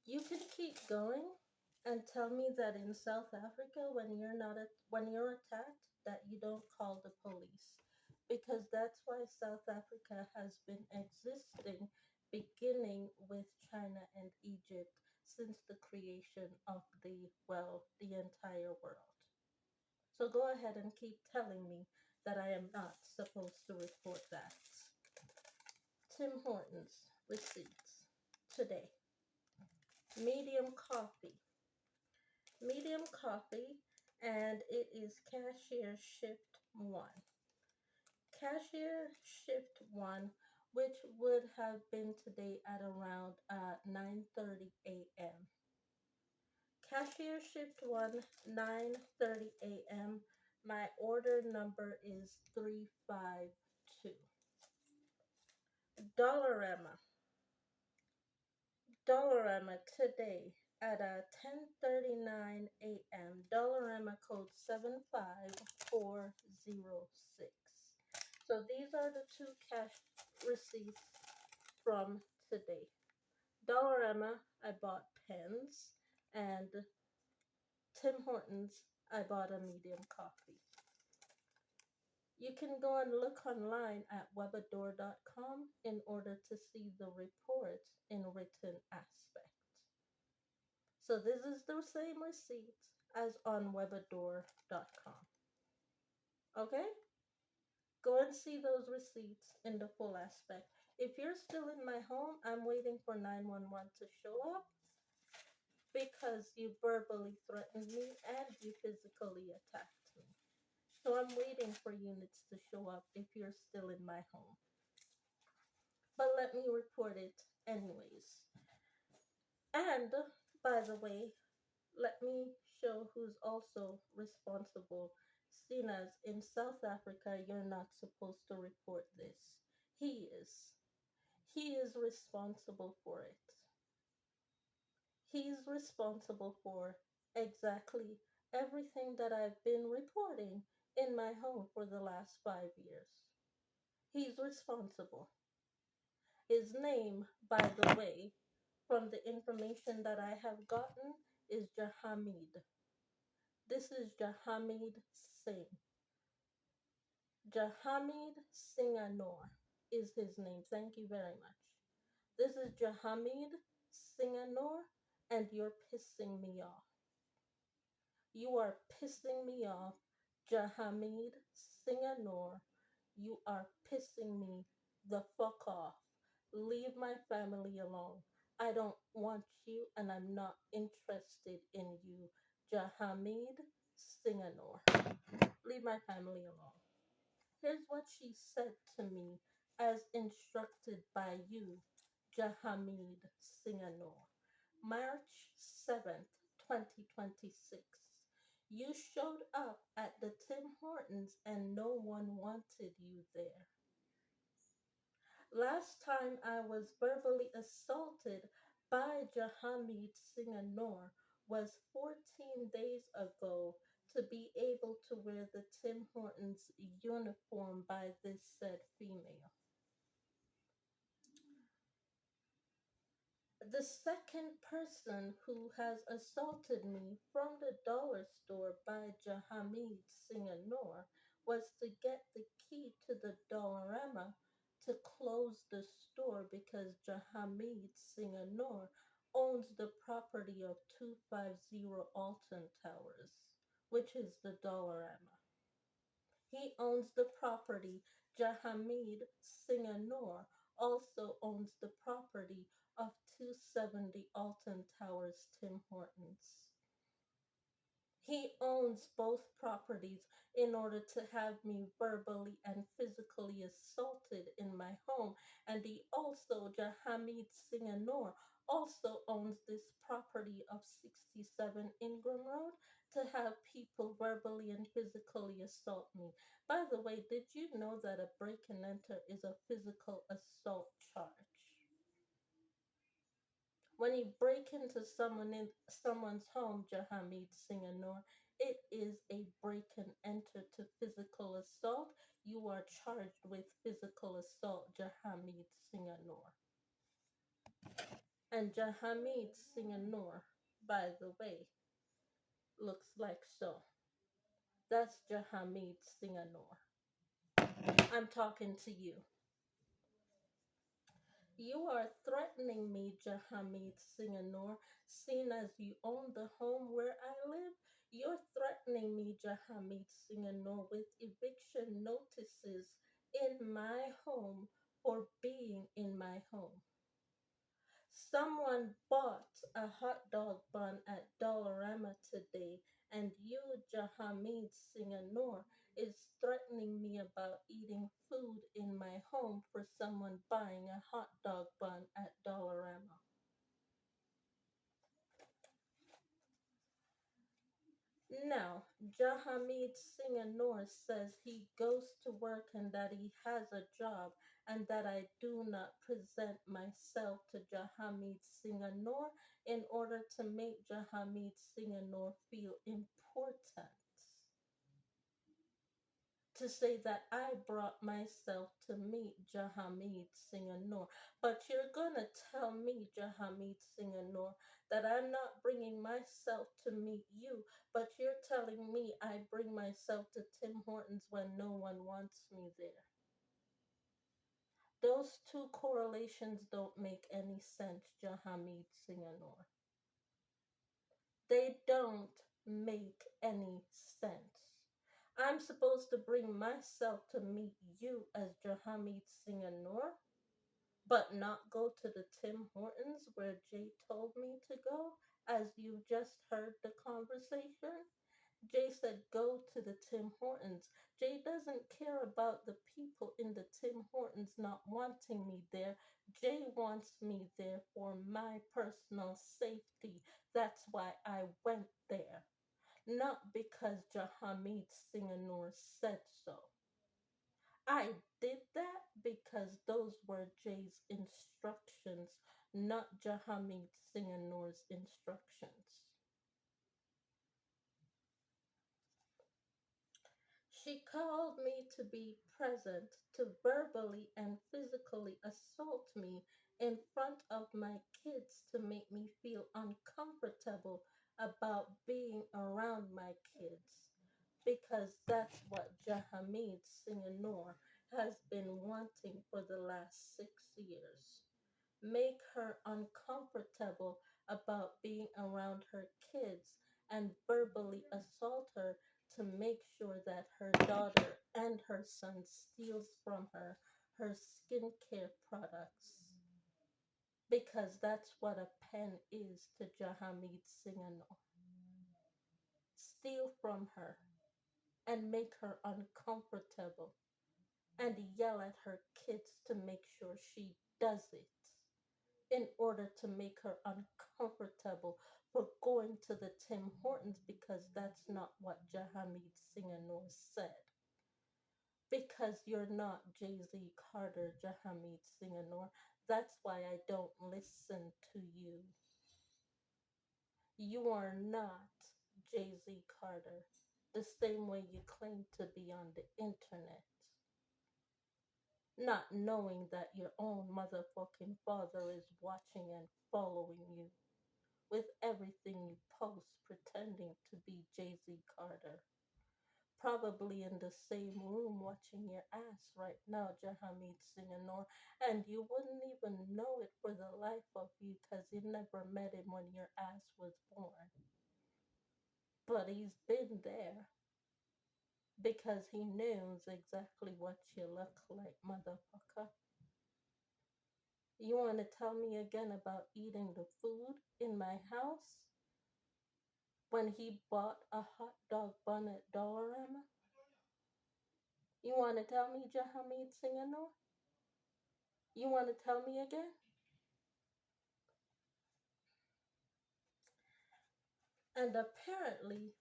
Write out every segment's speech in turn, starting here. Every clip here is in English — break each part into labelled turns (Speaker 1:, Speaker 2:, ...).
Speaker 1: You can keep going and tell me that in South Africa, when you're attacked, that you don't call the police, because that's why South Africa has been existing, beginning with China and Egypt since the creation of the entire world. So go ahead and keep telling me that I am not supposed to report that. Tim Hortons receipts today. Medium coffee. Medium coffee, and it is cashier shift one. Cashier shift one, which would have been today at around 9:30 a.m. Cashier shift one, 9:30 a.m. My order number is 352. Dollarama. Dollarama today at 10:39 a.m. Dollarama code 75406. So these are the two cash receipts from today. Dollarama, I bought pens, and Tim Hortons, I bought a medium coffee. You can go and look online at webador.com in order to see the report in written aspect. So this is the same receipt as on webador.com. Okay? Go and see those receipts in the full aspect. If you're still in my home, I'm waiting for 911 to show up because you verbally threatened me and you physically attacked me. So I'm waiting for units to show up if you're still in my home. But let me report it anyways. And by the way, let me show who's also responsible, seeing as in South Africa you're not supposed to report this. He is. He is responsible for it. He's responsible for exactly everything that I've been reporting in my home for the last 5 years. He's responsible. His name, by the way, from the information that I have gotten, is Jahamid. This is Jahamid Singh. Jahamid Singanor is his name. Thank you very much. This is Jahamid Singanor, and you're pissing me off. You are pissing me off, Jahamid Singanor. You are pissing me the fuck off. Leave my family alone. I don't want you, and I'm not interested in you, Jahamid Singanor. Leave my family alone. Here's what she said to me as instructed by you, Jahamid Singanor. March 7th, 2026. You showed up at the Tim Hortons and no one wanted you there. Last time I was verbally assaulted by Jahamid Singanor was 14 days ago to be able to wear the Tim Hortons uniform by this said female. The second person who has assaulted me from the dollar store by Jahamid Singanor was to get the key to the Dollarama to close the store because Jahamid Singanor owns the property of 250 Alton Towers, which is the Dollarama. He owns the property. Jahamid Singanor also owns the property of 270 Alton Towers, Tim Hortons. He owns both properties in order to have me verbally and physically assaulted in my home. And he also, Jahamid Singanor, also owns this property of 67 Ingram Road to have people verbally and physically assault me. By the way, did you know that a break and enter is a physical assault charge? When you break into someone's home, Jahamid Singanor, it is a break and enter to physical assault. You are charged with physical assault, Jahamid Singanor. And Jahamid Singanor, by the way, looks like so. That's Jahamid Singanor. I'm talking to you. You are threatening me, Jahamid Singanor, seeing as you own the home where I live. You're threatening me, Jahamid Singanor, with eviction notices in my home for being in my home. Someone bought a hot dog bun at Dollarama today, and you, Jahamid Singanor, is threatening me about eating food in my home for someone buying a hot dog bun at Dollarama. Now, Jahamid Singanor says he goes to work and that he has a job and that I do not present myself to Jahamid Singanor in order to make Jahamid Singanor feel important, to say that I brought myself to meet Jahamid Singanor. But you're gonna tell me, Jahamid Singanor, that I'm not bringing myself to meet you, but you're telling me I bring myself to Tim Hortons when no one wants me there. Those two correlations don't make any sense, Jahamid Singanor. They don't make any sense. I'm supposed to bring myself to meet you as Jahamid Singanor, but not go to the Tim Hortons where Jay told me to go, as you just heard the conversation. Jay said go to the Tim Hortons. Jay doesn't care about the people in the Tim Hortons not wanting me there. Jay wants me there for my personal safety. That's why I went there. Not because Jahamid Singanor said so. I did that because those were Jay's instructions, not Jahamid Singanor's instructions. She called me to be present to verbally and physically assault me in front of my kids to make me feel uncomfortable about being around my kids, because that's what Jahamid Singanor has been wanting for the last 6 years. Make her uncomfortable about being around her kids and verbally assault her to make sure that her daughter and her son steals from her skincare products, because that's what a pen is to Jahamid Singhano. Steal from her and make her uncomfortable and yell at her kids to make sure she does it, in order to make her uncomfortable for going to the Tim Hortons, because that's not what Jahamid Singanor said. Because you're not Jay Z Carter, Jahamid Singanor. That's why I don't listen to you. You are not Jay Z Carter, the same way you claim to be on the internet, not knowing that your own motherfucking father is watching and following you with everything you post, pretending to be Jay Z Carter. Probably in the same room watching your ass right now, Jahamid Singanor, and you wouldn't even know it for the life of you because you never met him when your ass was born. But he's been there because he knows exactly what you look like, motherfucker. You want to tell me again about eating the food in my house when he bought a hot dog bun at Dollarama? You want to tell me, Jahamid Singanor? You want to tell me again? And apparently,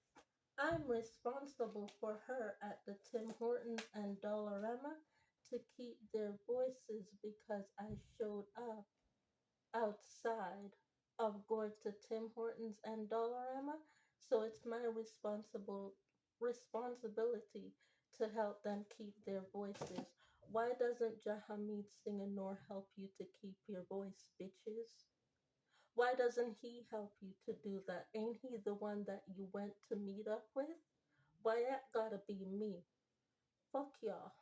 Speaker 1: I'm responsible for her at the Tim Hortons and Dollarama to keep their voices because I showed up outside of going to Tim Hortons and Dollarama. So it's my responsibility to help them keep their voices. Why doesn't Jahamid Singanor help you to keep your voice, bitches? Why doesn't he help you to do that? Ain't he the one that you went to meet up with? Why that gotta be me? Fuck y'all.